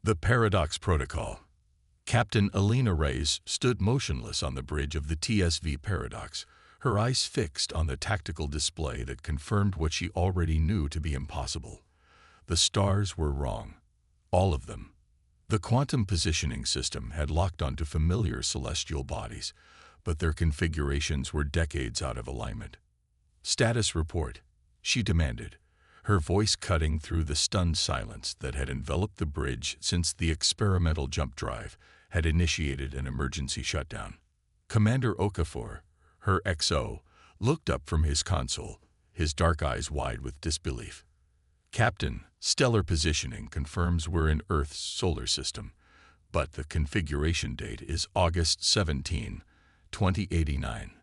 The Paradox Protocol. Captain Alina Reyes stood motionless on the bridge of the TSV Paradox, her eyes fixed on the tactical display that confirmed what she already knew to be impossible. The stars were wrong. All of them. The quantum positioning system had locked onto familiar celestial bodies, but their configurations were decades out of alignment. "Status report," she demanded, her voice cutting through the stunned silence that had enveloped the bridge since the experimental jump drive had initiated an emergency shutdown. Commander Okafor, her XO, looked up from his console, his dark eyes wide with disbelief. "Captain, stellar positioning confirms we're in Earth's solar system, but the configuration date is August 17, 2089.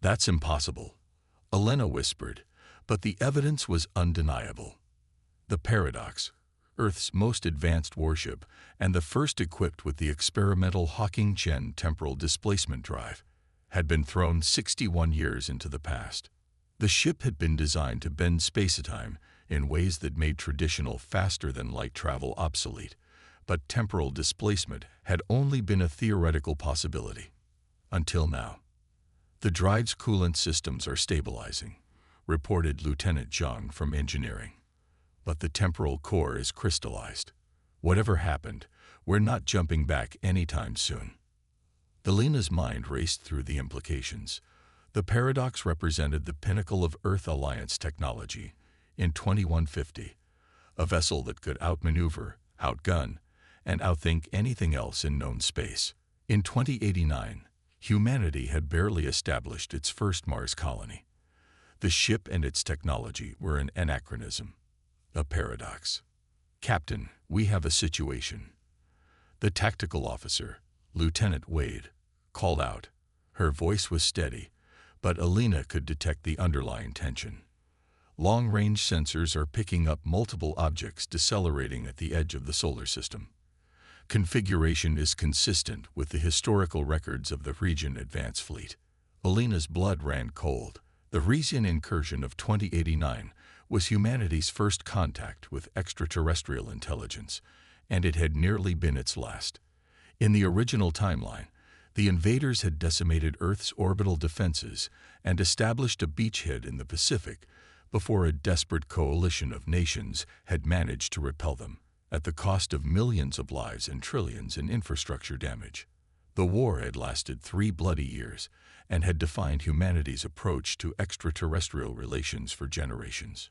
"That's impossible," Elena whispered, but the evidence was undeniable. The Paradox, Earth's most advanced warship and the first equipped with the experimental Hawking-Chen temporal displacement drive, had been thrown 61 years into the past. The ship had been designed to bend space-time in ways that made traditional faster-than-light travel obsolete, but temporal displacement had only been a theoretical possibility. Until now. "The drive's coolant systems are stabilizing," reported Lieutenant Zhang from engineering. "But the temporal core is crystallized. Whatever happened, we're not jumping back anytime soon." Alina's mind raced through the implications. The Paradox represented the pinnacle of Earth Alliance technology in 2150, a vessel that could outmaneuver, outgun, and outthink anything else in known space. In 2089, humanity had barely established its first Mars colony. The ship and its technology were an anachronism, a paradox. "Captain, we have a situation." The tactical officer, Lieutenant Wade, called out. Her voice was steady, but Alina could detect the underlying tension. "Long-range sensors are picking up multiple objects decelerating at the edge of the solar system. Configuration is consistent with the historical records of the Region Advance Fleet." Alina's blood ran cold. The Region incursion of 2089 was humanity's first contact with extraterrestrial intelligence, and it had nearly been its last. In the original timeline, the invaders had decimated Earth's orbital defenses and established a beachhead in the Pacific before a desperate coalition of nations had managed to repel them, at the cost of millions of lives and trillions in infrastructure damage. The war had lasted 3 bloody years and had defined humanity's approach to extraterrestrial relations for generations.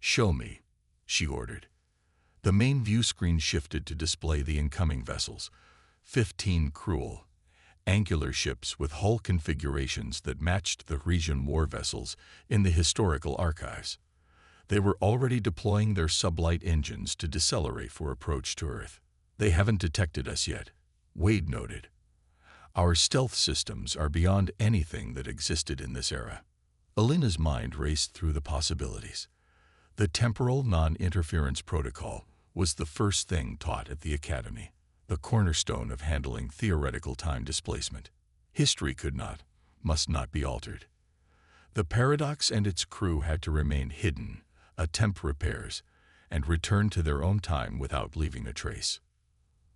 "Show me," she ordered. The main view screen shifted to display the incoming vessels, 15 cruel, angular ships with hull configurations that matched the Region war vessels in the historical archives. They were already deploying their sublight engines to decelerate for approach to Earth. "They haven't detected us yet," Wade noted. "Our stealth systems are beyond anything that existed in this era." Alina's mind raced through the possibilities. The temporal non-interference protocol was the first thing taught at the Academy, the cornerstone of handling theoretical time displacement. History could not, must not be altered. The Paradox and its crew had to remain hidden, attempt repairs, and return to their own time without leaving a trace.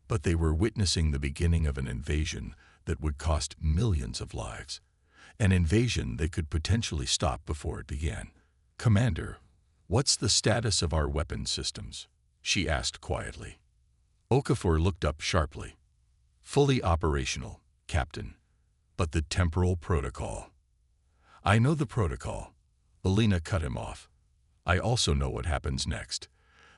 But they were witnessing the beginning of an invasion that would cost millions of lives, an invasion they could potentially stop before it began. "Commander, what's the status of our weapon systems?" she asked quietly. Okafor looked up sharply. "Fully operational, Captain. But the temporal protocol." "I know the protocol," Alina cut him off. "I also know what happens next.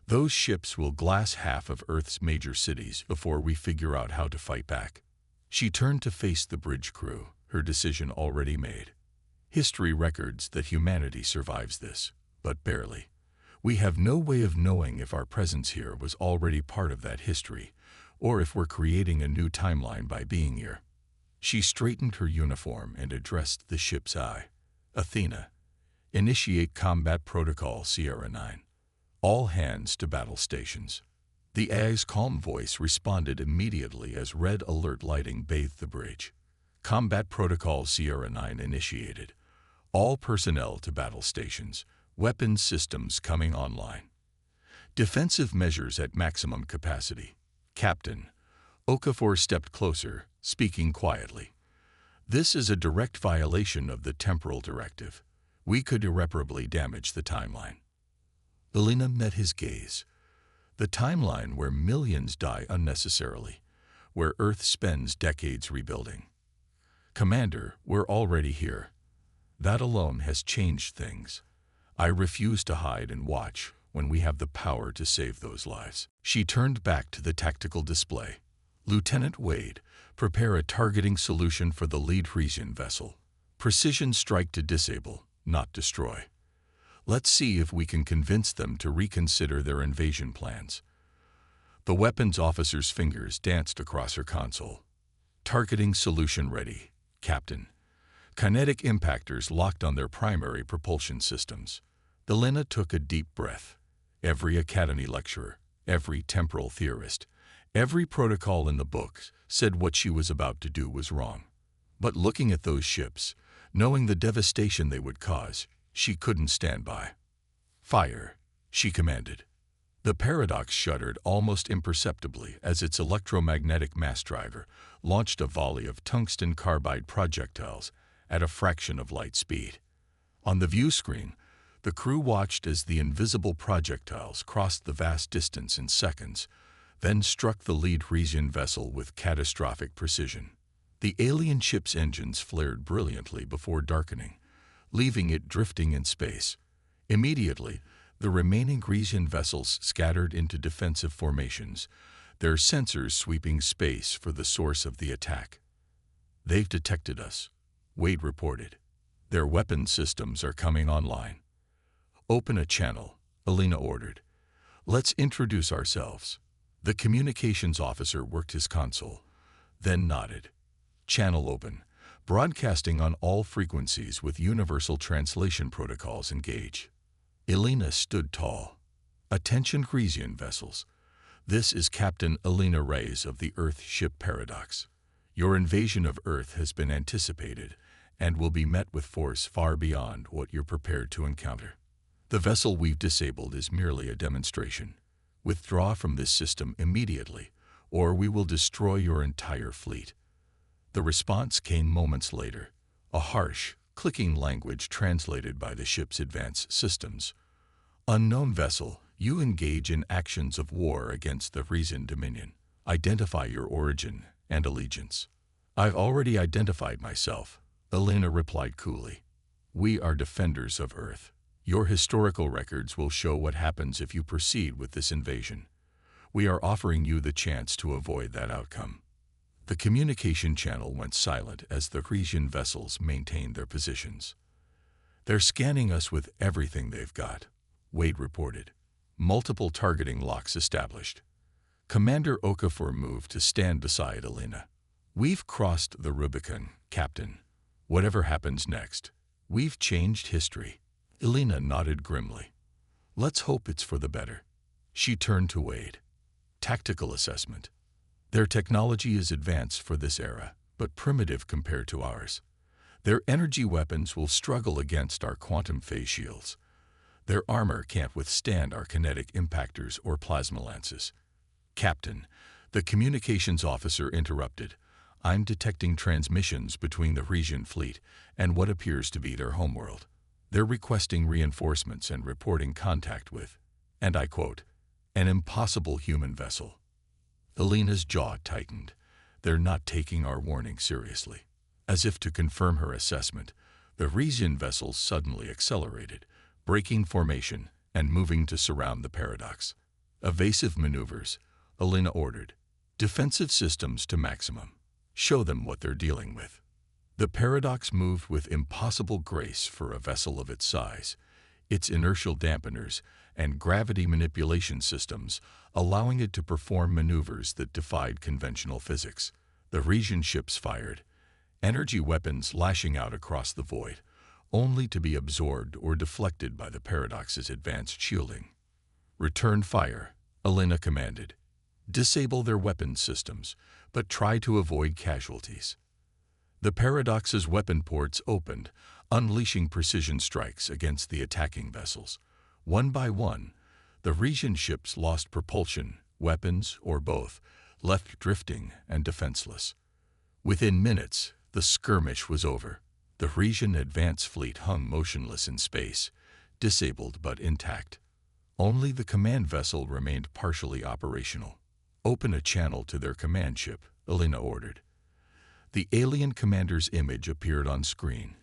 Those ships will glass half of Earth's major cities before we figure out how to fight back." She turned to face the bridge crew, her decision already made. "History records that humanity survives this, but barely. We have no way of knowing if our presence here was already part of that history, or if we're creating a new timeline by being here." She straightened her uniform and addressed the ship's eye. "Athena, initiate combat protocol Sierra 9. All hands to battle stations." The AI's calm voice responded immediately as red alert lighting bathed the bridge. "Combat protocol Sierra 9 initiated. All personnel to battle stations. Weapons systems coming online. Defensive measures at maximum capacity. Captain. Okafor stepped closer, speaking quietly. This is a direct violation of the temporal directive. We could irreparably damage the timeline. Elena met his gaze. The timeline where millions die unnecessarily, where Earth spends decades rebuilding. Commander, we're already here. That alone has changed things. I refuse to hide and watch when we have the power to save those lives. She turned back to the tactical display. Lieutenant Wade, prepare a targeting solution for the lead Frisian vessel. Precision strike to disable, not destroy. Let's see if we can convince them to reconsider their invasion plans. The weapons officer's fingers danced across her console. Targeting solution ready, Captain. Kinetic impactors locked on their primary propulsion systems. Elena took a deep breath. Every academy lecturer, every temporal theorist, every protocol in the books said what she was about to do was wrong. But looking at those ships, knowing the devastation they would cause, she couldn't stand by. Fire, she commanded. The Paradox shuddered almost imperceptibly as its electromagnetic mass driver launched a volley of tungsten carbide projectiles at a fraction of light speed. On the view screen, the crew watched as the invisible projectiles crossed the vast distance in seconds, then struck the lead Frisian vessel with catastrophic precision. The alien ship's engines flared brilliantly before darkening, leaving it drifting in space. Immediately, the remaining Frisian vessels scattered into defensive formations, their sensors sweeping space for the source of the attack. They've detected us, Wade reported. Their weapon systems are coming online. Open a channel, Elena ordered. Let's introduce ourselves. The communications officer worked his console, then nodded. Channel open, broadcasting on all frequencies with universal translation protocols engaged. Elena stood tall. Attention Frisian vessels. This is Captain Elena Reyes of the Earth Ship Paradox. Your invasion of Earth has been anticipated and will be met with force far beyond what you're prepared to encounter. The vessel we've disabled is merely a demonstration. Withdraw from this system immediately, or we will destroy your entire fleet. The response came moments later, a harsh, clicking language translated by the ship's advanced systems. Unknown vessel, you engage in actions of war against the Frisian Dominion. Identify your origin and allegiance. I've already identified myself, Elena replied coolly. We are defenders of Earth. Your historical records will show what happens if you proceed with this invasion. We are offering you the chance to avoid that outcome. The communication channel went silent as the Frisian vessels maintained their positions. They're scanning us with everything they've got, Wade reported. Multiple targeting locks established. Commander Okafor moved to stand beside Elena. We've crossed the Rubicon, Captain. Whatever happens next, we've changed history. Elena nodded grimly. Let's hope it's for the better. She turned to Wade. Tactical assessment. Their technology is advanced for this era, but primitive compared to ours. Their energy weapons will struggle against our quantum phase shields. Their armor can't withstand our kinetic impactors or plasma lances. Captain, the communications officer interrupted. I'm detecting transmissions between the Frisian fleet and what appears to be their homeworld. They're requesting reinforcements and reporting contact with, and I quote, an impossible human vessel. Elena's jaw tightened. They're not taking our warning seriously. As if to confirm her assessment, the Frisian vessel suddenly accelerated, breaking formation and moving to surround the Paradox. Evasive maneuvers, Elena ordered. Defensive systems to maximum. Show them what they're dealing with. The Paradox moved with impossible grace for a vessel of its size, its inertial dampeners and gravity manipulation systems allowing it to perform maneuvers that defied conventional physics. The Frisian ships fired, energy weapons lashing out across the void, only to be absorbed or deflected by the Paradox's advanced shielding. Return fire, Elena commanded. Disable their weapons systems, but try to avoid casualties. The Paradox's weapon ports opened, unleashing precision strikes against the attacking vessels. One by one, the Frisian ships lost propulsion, weapons, or both, left drifting and defenseless. Within minutes, the skirmish was over. The Frisian advance fleet hung motionless in space, disabled but intact. Only the command vessel remained partially operational. "Open a channel to their command ship," Elena ordered. The alien commander's image appeared on screen,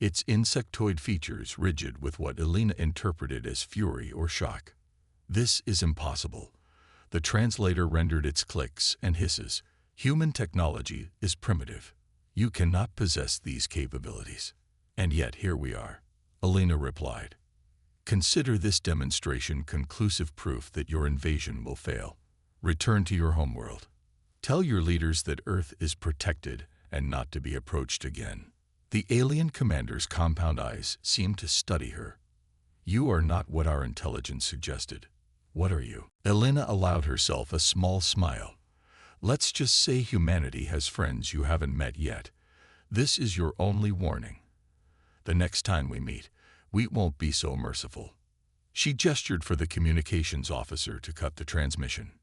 its insectoid features rigid with what Elena interpreted as fury or shock. "This is impossible." The translator rendered its clicks and hisses. "Human technology is primitive. You cannot possess these capabilities." "And yet here we are," Elena replied. "Consider this demonstration conclusive proof that your invasion will fail. Return to your homeworld. Tell your leaders that Earth is protected and not to be approached again." The alien commander's compound eyes seemed to study her. "You are not what our intelligence suggested. What are you?" Elena allowed herself a small smile. "Let's just say humanity has friends you haven't met yet. This is your only warning. The next time we meet, we won't be so merciful." She gestured for the communications officer to cut the transmission.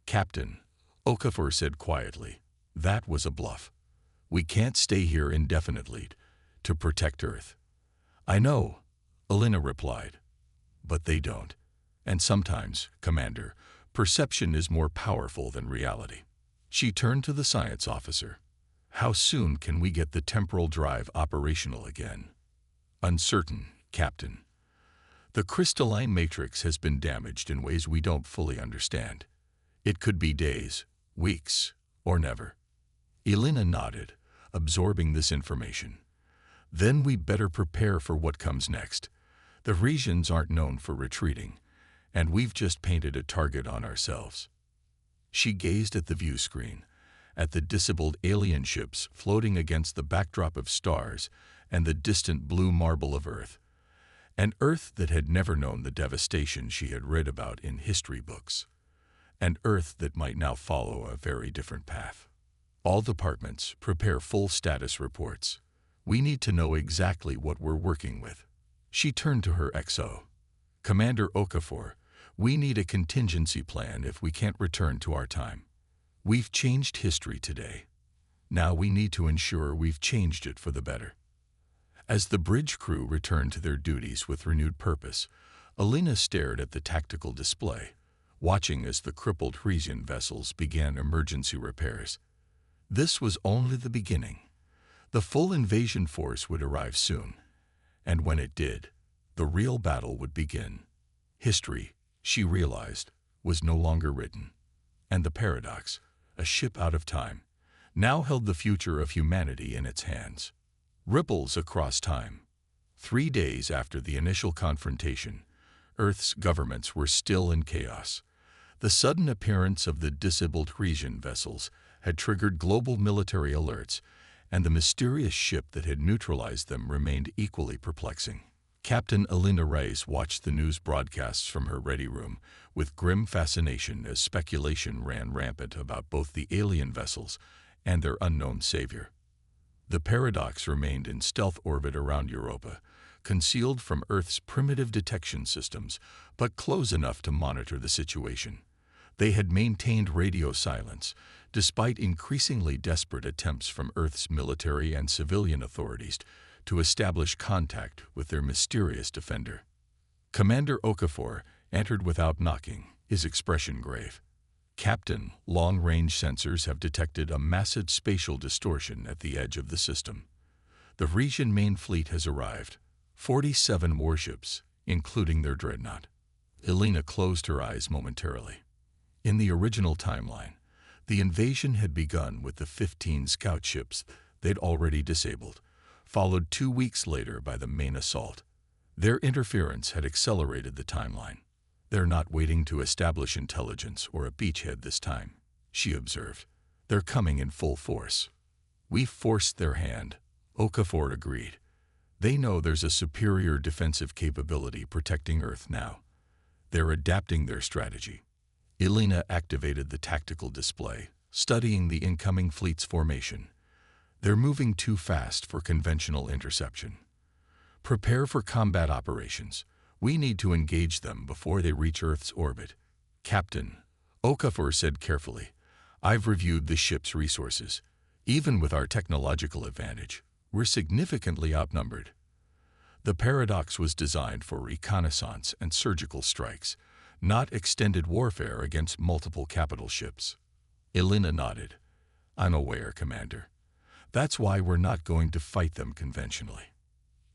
"Captain," Okafor said quietly, "that was a bluff. We can't stay here indefinitely to protect Earth." "I know," Elena replied, "but they don't. And sometimes, Commander, perception is more powerful than reality." She turned to the science officer. "How soon can we get the temporal drive operational again?" "Uncertain, Captain. The crystalline matrix has been damaged in ways we don't fully understand. It could be days, weeks, or never." Elena nodded, absorbing this information. "Then we better prepare for what comes next. The regions aren't known for retreating, and we've just painted a target on ourselves." She gazed at the view screen, at the disabled alien ships floating against the backdrop of stars and the distant blue marble of Earth. An Earth that had never known the devastation she had read about in history books. An Earth that might now follow a very different path. "All departments, prepare full status reports. We need to know exactly what we're working with." She turned to her XO. "Commander Okafor, we need a contingency plan if we can't return to our time. We've changed history today. Now we need to ensure we've changed it for the better." As the bridge crew returned to their duties with renewed purpose, Elena stared at the tactical display, watching as the crippled Frisian vessels began emergency repairs. This was only the beginning. The full invasion force would arrive soon, and when it did, the real battle would begin. History, she realized, was no longer written. And the paradox, a ship out of time, now held the future of humanity in its hands. Ripples across time. 3 days after the initial confrontation, Earth's governments were still in chaos. The sudden appearance of the disabled Frisian vessels had triggered global military alerts, and the mysterious ship that had neutralized them remained equally perplexing. Captain Elena Reyes watched the news broadcasts from her ready room with grim fascination as speculation ran rampant about both the alien vessels and their unknown savior. The Paradox remained in stealth orbit around Europa, concealed from Earth's primitive detection systems, but close enough to monitor the situation. They had maintained radio silence, despite increasingly desperate attempts from Earth's military and civilian authorities to establish contact with their mysterious defender. Commander Okafor entered without knocking, his expression grave. "Captain, long-range sensors have detected a massive spatial distortion at the edge of the system. The Frisian main fleet has arrived, 47 warships, including their dreadnought." Elena closed her eyes momentarily. In the original timeline, the invasion had begun with the 15 scout ships they'd already disabled, followed 2 weeks later by the main assault. Their interference had accelerated the timeline. "They're not waiting to establish intelligence or a beachhead this time," she observed. "They're coming in full force." "We've forced their hand," Okafor agreed. "They know there's a superior defensive capability protecting Earth now. They're adapting their strategy." Elena activated the tactical display, studying the incoming fleet's formation. "They're moving too fast for conventional interception. Prepare for combat operations. We need to engage them before they reach Earth's orbit." "Captain," Okafor said carefully, I've reviewed the ship's resources. Even with our technological advantage, we're significantly outnumbered. The Paradox was designed for reconnaissance and surgical strikes, not extended warfare against multiple capital ships. Elena nodded. I'm aware, Commander. That's why we're not going to fight them conventionally.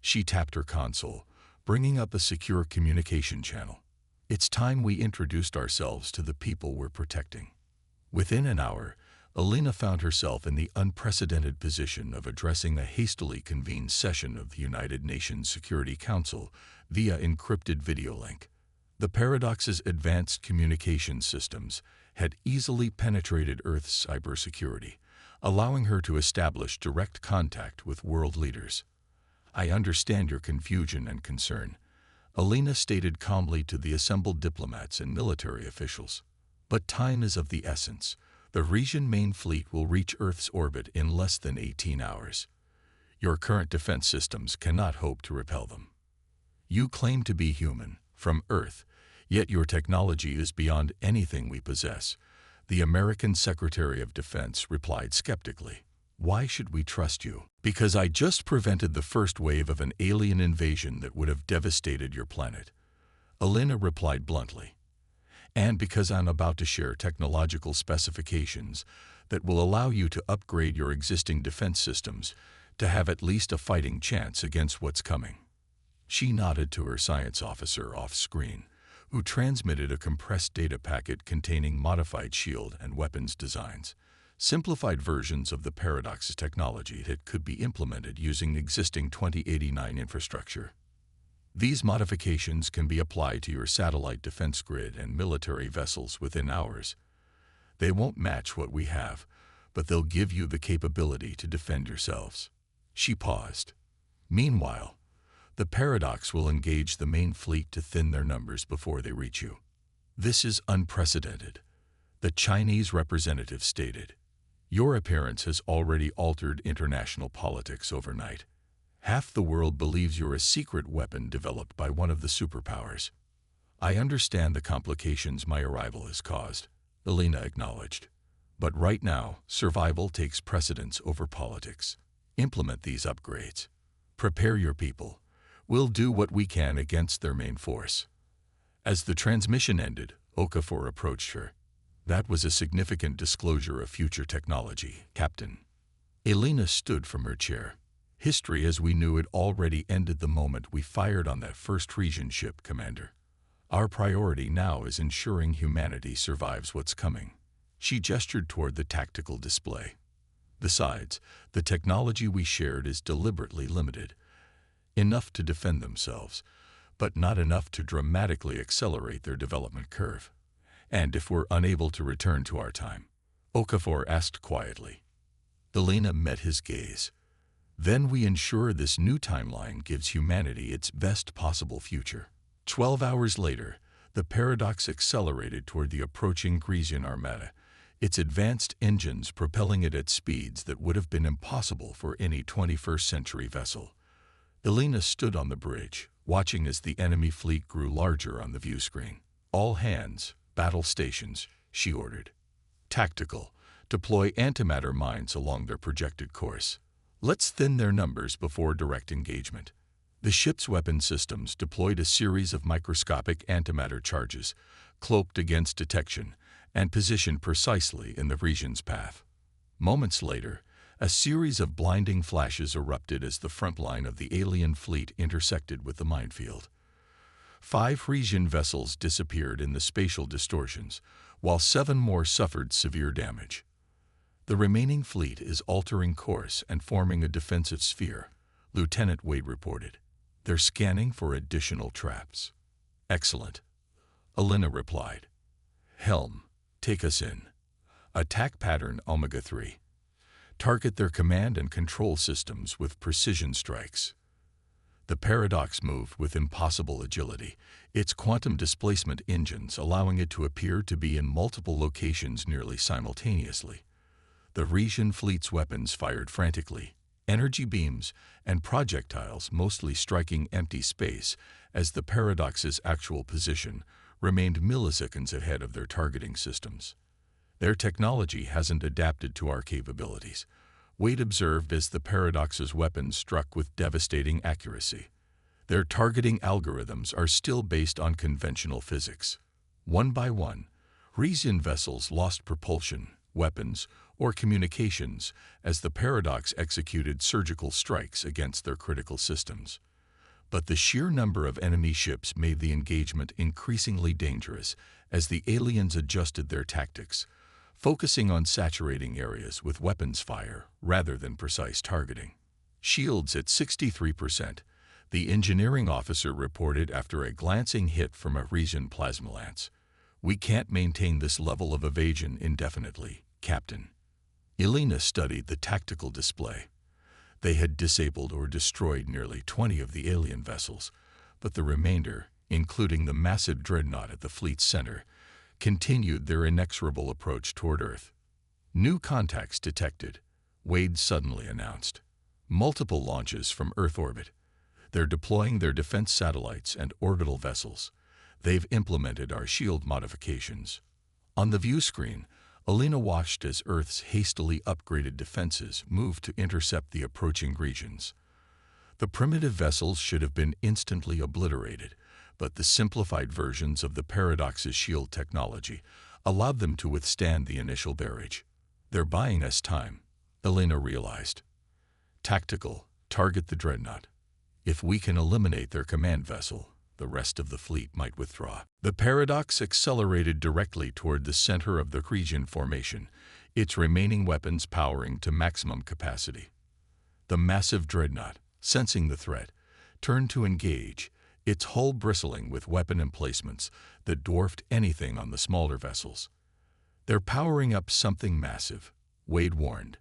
She tapped her console, bringing up a secure communication channel. It's time we introduced ourselves to the people we're protecting. Within an hour, Elena found herself in the unprecedented position of addressing a hastily convened session of the United Nations Security Council via encrypted video link. The Paradox's advanced communication systems had easily penetrated Earth's cybersecurity, allowing her to establish direct contact with world leaders. I understand your confusion and concern, Elena stated calmly to the assembled diplomats and military officials. But time is of the essence. The Regent main fleet will reach Earth's orbit in less than 18 hours. Your current defense systems cannot hope to repel them. You claim to be human, from Earth, yet your technology is beyond anything we possess, the American Secretary of Defense replied skeptically. Why should we trust you? Because I just prevented the first wave of an alien invasion that would have devastated your planet, Elena replied bluntly. And because I'm about to share technological specifications that will allow you to upgrade your existing defense systems to have at least a fighting chance against what's coming. She nodded to her science officer off-screen, who transmitted a compressed data packet containing modified shield and weapons designs, simplified versions of the Paradox's technology that could be implemented using existing 2089 infrastructure. These modifications can be applied to your satellite defense grid and military vessels within hours. They won't match what we have, but they'll give you the capability to defend yourselves. She paused. Meanwhile, the Paradox will engage the main fleet to thin their numbers before they reach you. This is unprecedented, the Chinese representative stated. Your appearance has already altered international politics overnight. Half the world believes you're a secret weapon developed by one of the superpowers. I understand the complications my arrival has caused, Elena acknowledged. But right now, survival takes precedence over politics. Implement these upgrades. Prepare your people. We'll do what we can against their main force. As the transmission ended, Okafor approached her. That was a significant disclosure of future technology, Captain. Elena stood from her chair. History as we knew it already ended the moment we fired on that first Regent ship, Commander. Our priority now is ensuring humanity survives what's coming. She gestured toward the tactical display. Besides, the technology we shared is deliberately limited. Enough to defend themselves, but not enough to dramatically accelerate their development curve. And if we're unable to return to our time? Okafor asked quietly. Elena met his gaze. Then we ensure this new timeline gives humanity its best possible future. 12 hours later, the Paradox accelerated toward the approaching Grecian Armada, its advanced engines propelling it at speeds that would have been impossible for any 21st century vessel. Elena stood on the bridge, watching as the enemy fleet grew larger on the view screen. All hands, battle stations, she ordered. Tactical, deploy antimatter mines along their projected course. Let's thin their numbers before direct engagement. The ship's weapon systems deployed a series of microscopic antimatter charges, cloaked against detection, and positioned precisely in the region's path. Moments later, a series of blinding flashes erupted as the front line of the alien fleet intersected with the minefield. 5 Regent vessels disappeared in the spatial distortions, while 7 more suffered severe damage. The remaining fleet is altering course and forming a defensive sphere, Lieutenant Wade reported. They're scanning for additional traps. Excellent, Elena replied. Helm, take us in. Attack pattern Omega-3. Target their command and control systems with precision strikes. The Paradox moved with impossible agility, its quantum displacement engines allowing it to appear to be in multiple locations nearly simultaneously. The Regent fleet's weapons fired frantically, energy beams and projectiles mostly striking empty space as the Paradox's actual position remained milliseconds ahead of their targeting systems. Their technology hasn't adapted to our capabilities, Wade observed as the Paradox's weapons struck with devastating accuracy. Their targeting algorithms are still based on conventional physics. One by one, Resian vessels lost propulsion, weapons, or communications as the Paradox executed surgical strikes against their critical systems. But the sheer number of enemy ships made the engagement increasingly dangerous as the aliens adjusted their tactics, focusing on saturating areas with weapons fire rather than precise targeting. Shields at 63%, the engineering officer reported after a glancing hit from a Resian plasma lance. "We can't maintain this level of evasion indefinitely, Captain." Elena studied the tactical display. They had disabled or destroyed nearly 20 of the alien vessels, but the remainder, including the massive dreadnought at the fleet's center, continued their inexorable approach toward Earth. "New contacts detected," Wade suddenly announced. "Multiple launches from Earth orbit. They're deploying their defense satellites and orbital vessels. They've implemented our shield modifications." On the view screen, Elena watched as Earth's hastily upgraded defenses moved to intercept the approaching regions. The primitive vessels should have been instantly obliterated, but the simplified versions of the Paradox's shield technology allowed them to withstand the initial barrage. "They're buying us time," Elena realized. "Tactical, target the dreadnought. If we can eliminate their command vessel, the rest of the fleet might withdraw." The Paradox accelerated directly toward the center of the Resian formation, its remaining weapons powering to maximum capacity. The massive dreadnought, sensing the threat, turned to engage, its hull bristling with weapon emplacements that dwarfed anything on the smaller vessels. "They're powering up something massive," Wade warned.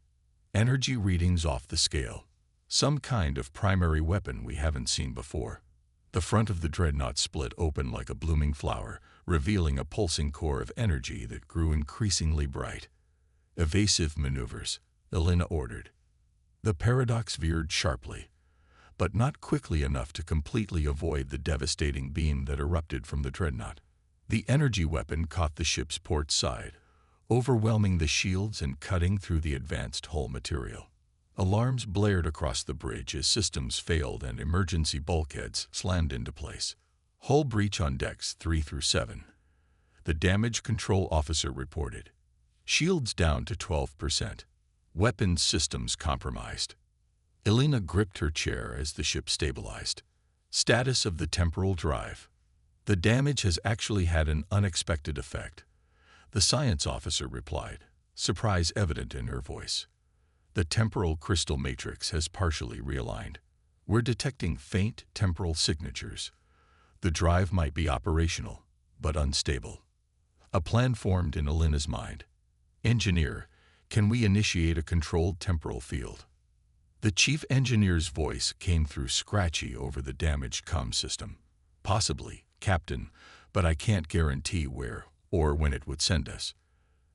"Energy readings off the scale. Some kind of primary weapon we haven't seen before." The front of the dreadnought split open like a blooming flower, revealing a pulsing core of energy that grew increasingly bright. "Evasive maneuvers," Elena ordered. The Paradox veered sharply, but not quickly enough to completely avoid the devastating beam that erupted from the dreadnought. The energy weapon caught the ship's port side, overwhelming the shields and cutting through the advanced hull material. Alarms blared across the bridge as systems failed and emergency bulkheads slammed into place. "Hull breach on decks 3 through 7. The damage control officer reported. "Shields down to 12%. Weapons systems compromised." Elena gripped her chair as the ship stabilized. "Status of the temporal drive." "The damage has actually had an unexpected effect," the science officer replied, surprise evident in her voice. "The temporal crystal matrix has partially realigned. We're detecting faint temporal signatures. The drive might be operational, but unstable." A plan formed in Elena's mind. "Engineer, can we initiate a controlled temporal field?" The chief engineer's voice came through scratchy over the damaged comm system. "Possibly, Captain, but I can't guarantee where or when it would send us.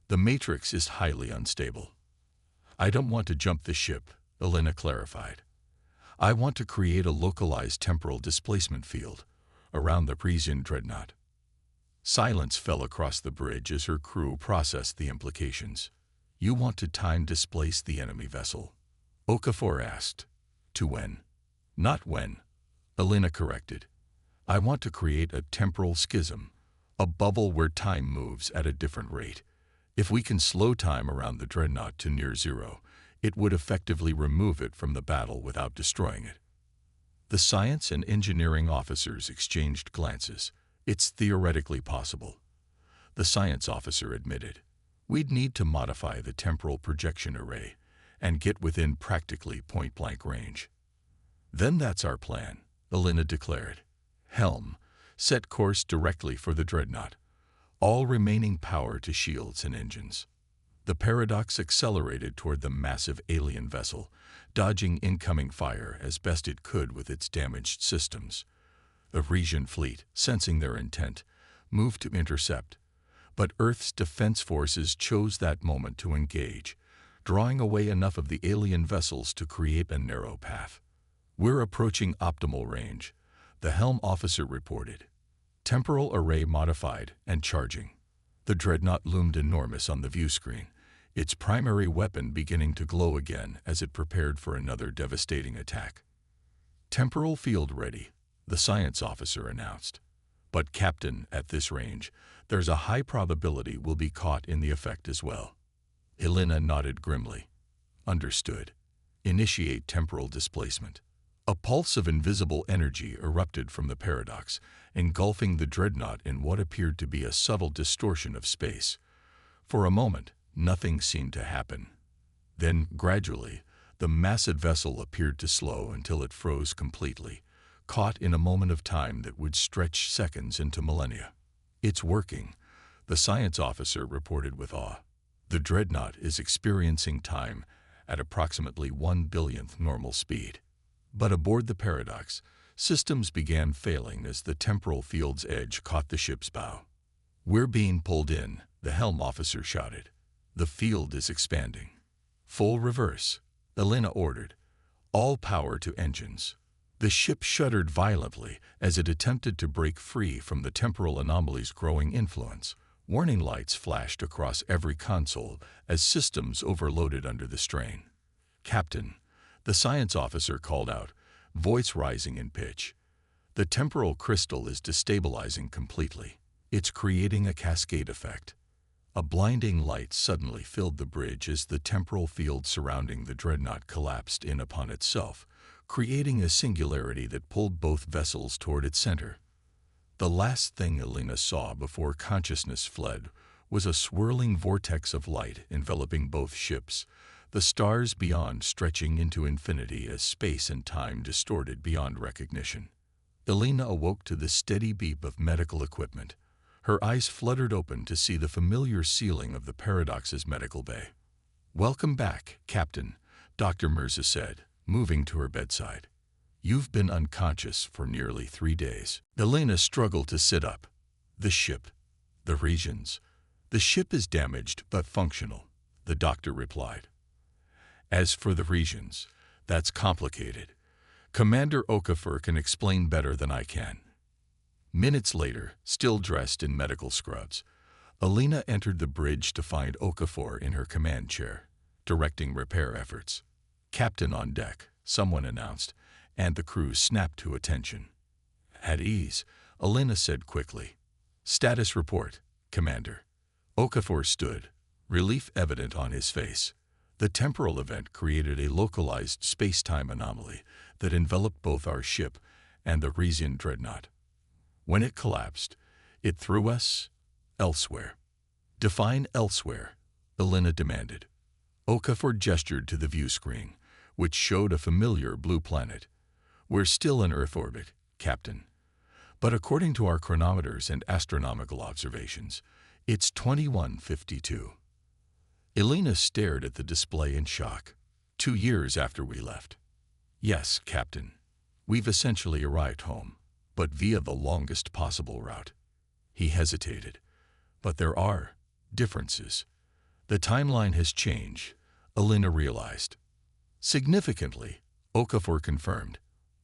The matrix is highly unstable." "I don't want to jump the ship," Elena clarified. "I want to create a localized temporal displacement field around the Resian dreadnought." Silence fell across the bridge as her crew processed the implications. "You want to time displace the enemy vessel?" Okafor asked. "To when?" "Not when," Elena corrected. "I want to create a temporal schism, a bubble where time moves at a different rate. If we can slow time around the dreadnought to near zero, it would effectively remove it from the battle without destroying it." The science and engineering officers exchanged glances. "It's theoretically possible," the science officer admitted. "We'd need to modify the temporal projection array and get within practically point-blank range." "Then that's our plan," Elena declared. "Helm, set course directly for the dreadnought. All remaining power to shields and engines." The Paradox accelerated toward the massive alien vessel, dodging incoming fire as best it could with its damaged systems. The Resian fleet, sensing their intent, moved to intercept, but Earth's defense forces chose that moment to engage, drawing away enough of the alien vessels to create a narrow path. "We're approaching optimal range," the helm officer reported. "Temporal array modified and charging." The dreadnought loomed enormous on the view screen, its primary weapon beginning to glow again as it prepared for another devastating attack. "Temporal field ready," the science officer announced. "But Captain, at this range, there's a high probability we'll be caught in the effect as well." Elena nodded grimly. "Understood. Initiate temporal displacement." A pulse of invisible energy erupted from the paradox, engulfing the dreadnought in what appeared to be a subtle distortion of space. For a moment, nothing seemed to happen. Then, gradually, the massive vessel appeared to slow until it froze completely, caught in a moment of time that would stretch seconds into millennia. "It's working," the science officer reported with awe. "The dreadnought is experiencing time at approximately 1/1000th normal speed." But aboard the paradox, systems began failing as the temporal field's edge caught the ship's bow. "We're being pulled in," the helm officer shouted. "The field is expanding." "Full reverse," Elena ordered. "All power to engines." The ship shuddered violently as it attempted to break free from the temporal anomaly's growing influence. Warning lights flashed across every console as systems overloaded under the strain. "Captain," the science officer called out, voice rising in pitch. "The temporal crystal is destabilizing completely. It's creating a cascade effect." A blinding light suddenly filled the bridge as the temporal field surrounding the dreadnought collapsed in upon itself, creating a singularity that pulled both vessels toward its center. The last thing Elena saw before consciousness fled was a swirling vortex of light enveloping both ships, the stars beyond stretching into infinity as space and time distorted beyond recognition. Elena awoke to the steady beep of medical equipment. Her eyes fluttered open to see the familiar ceiling of the paradox's medical bay. "Welcome back, Captain," Dr. Mirza said, moving to her bedside. "You've been unconscious for nearly 3 days." Elena struggled to sit up. "The ship, the regions." "The ship is damaged but functional," the doctor replied. "As for the regions, that's complicated. Commander Okafor can explain better than I can." Minutes later, still dressed in medical scrubs, Elena entered the bridge to find Okafor in her command chair, directing repair efforts. "Captain on deck," someone announced, and the crew snapped to attention. "At ease," Elena said quickly. "Status report, Commander." Okafor stood, relief evident on his face. The temporal event created a localized space-time anomaly that enveloped both our ship and the Resian dreadnought. When it collapsed, it threw us elsewhere. "Define elsewhere," Elena demanded. Okafor gestured to the view screen, which showed a familiar blue planet. "We're still in Earth orbit, Captain. But according to our chronometers and astronomical observations, it's 2152. Elena stared at the display in shock. 2 years after we left." "Yes, Captain. We've essentially arrived home, but via the longest possible route." He hesitated. "But there are differences. The timeline has changed," Elena realized. "Significantly," Okafor confirmed.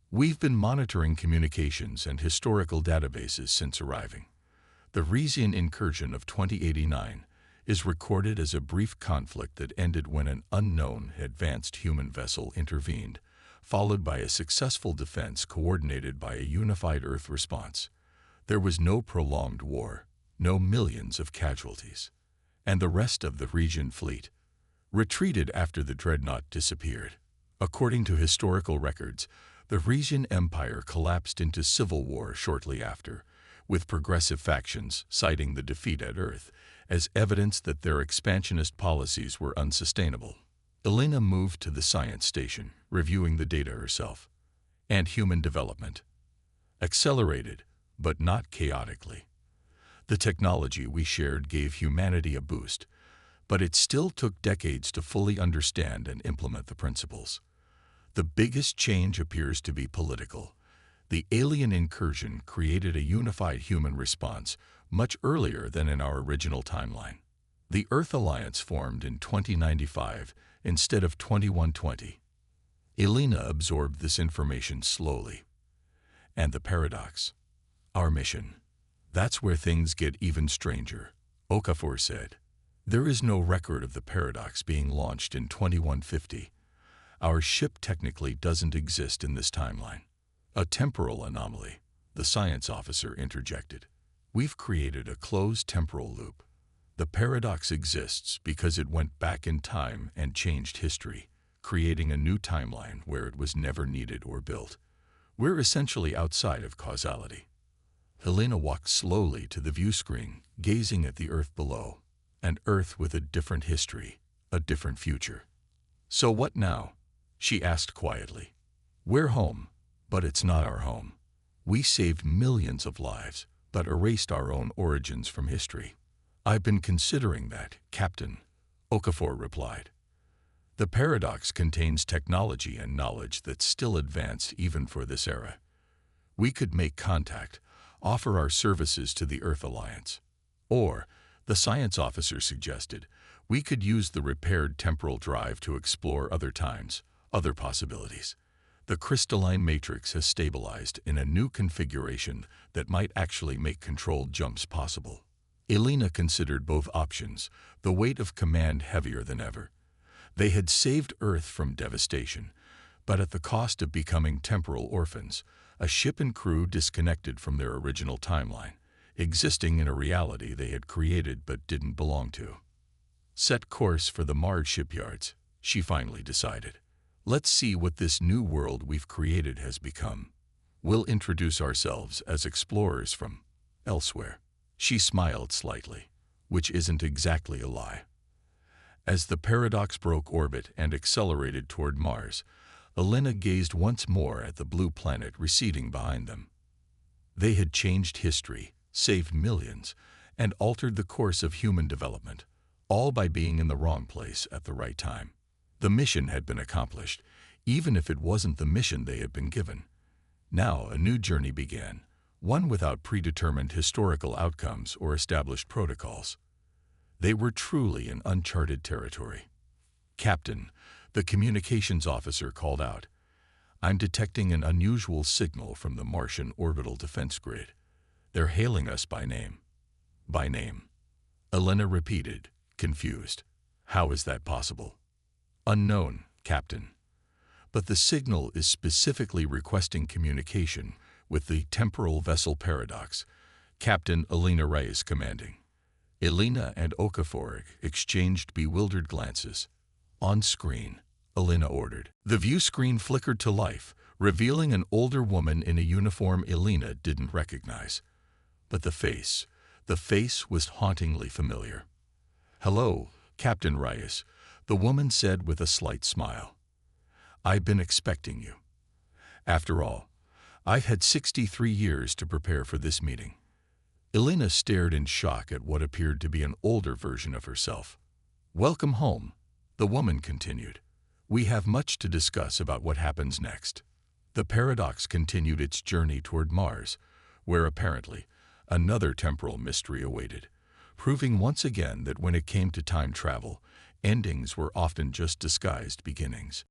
"We've been monitoring communications and historical databases since arriving. The Resian incursion of 2089 is recorded as a brief conflict that ended when an unknown advanced human vessel intervened, followed by a successful defense coordinated by a unified Earth response. There was no prolonged war, no millions of casualties. And the rest of the Resian fleet retreated after the dreadnought disappeared. According to historical records, the Resian Empire collapsed into civil war shortly after, with progressive factions citing the defeat at Earth as evidence that their expansionist policies were unsustainable. Elena moved to the science station, reviewing the data herself. And human development accelerated, but not chaotically. The technology we shared gave humanity a boost, but it still took decades to fully understand and implement the principles. The biggest change appears to be political. The alien incursion created a unified human response much earlier than in our original timeline. The Earth Alliance formed in 2095 instead of 2120. Elena absorbed this information slowly. And the paradox. Our mission. That's where things get even stranger, Okafor said. There is no record of the paradox being launched in 2150. Our ship technically doesn't exist in this timeline. A temporal anomaly, the science officer interjected. We've created a closed temporal loop. The paradox exists because it went back in time and changed history, creating a new timeline where it was never needed or built. We're essentially outside of causality. Helena walked slowly to the view screen, gazing at the Earth below, an Earth with a different history, a different future. So what now? She asked quietly. We're home, but it's not our home. We saved millions of lives, but erased our own origins from history. I've been considering that, Captain, Okafor replied. The paradox contains technology and knowledge that still advance even for this era. We could make contact, offer our services to the Earth Alliance. Or, the science officer suggested, we could use the repaired temporal drive to explore other times, other possibilities. The crystalline matrix has stabilized in a new configuration that might actually make controlled jumps possible. Elena considered both options, the weight of command heavier than ever. They had saved Earth from devastation, but at the cost of becoming temporal orphans, a ship and crew disconnected from their original timeline, existing in a reality they had created but didn't belong to. Set course for the Mars shipyards, she finally decided. Let's see what this new world we've created has become. We'll introduce ourselves as explorers from elsewhere. She smiled slightly, which isn't exactly a lie. As the paradox broke orbit and accelerated toward Mars, Elena gazed once more at the blue planet receding behind them. They had changed history, saved millions, and altered the course of human development, all by being in the wrong place at the right time. The mission had been accomplished, even if it wasn't the mission they had been given. Now a new journey began, one without predetermined historical outcomes or established protocols. They were truly in uncharted territory. Captain, the communications officer called out, I'm detecting an unusual signal from the Martian orbital defense grid. They're hailing us by name. By name. Elena repeated, confused. How is that possible? Unknown, Captain. But the signal is specifically requesting communication with the temporal vessel paradox, Captain Elena Reyes commanding. Elena and Okafor exchanged bewildered glances. On screen, Elena ordered. The view screen flickered to life, revealing an older woman in a uniform Elena didn't recognize. But the face was hauntingly familiar. Hello, Captain Reyes, the woman said with a slight smile. I've been expecting you. After all, I've had 63 years to prepare for this meeting. Elena stared in shock at what appeared to be an older version of herself. Welcome home, the woman continued. We have much to discuss about what happens next. The paradox continued its journey toward Mars, where apparently another temporal mystery awaited, proving once again that when it came to time travel, endings were often just disguised beginnings.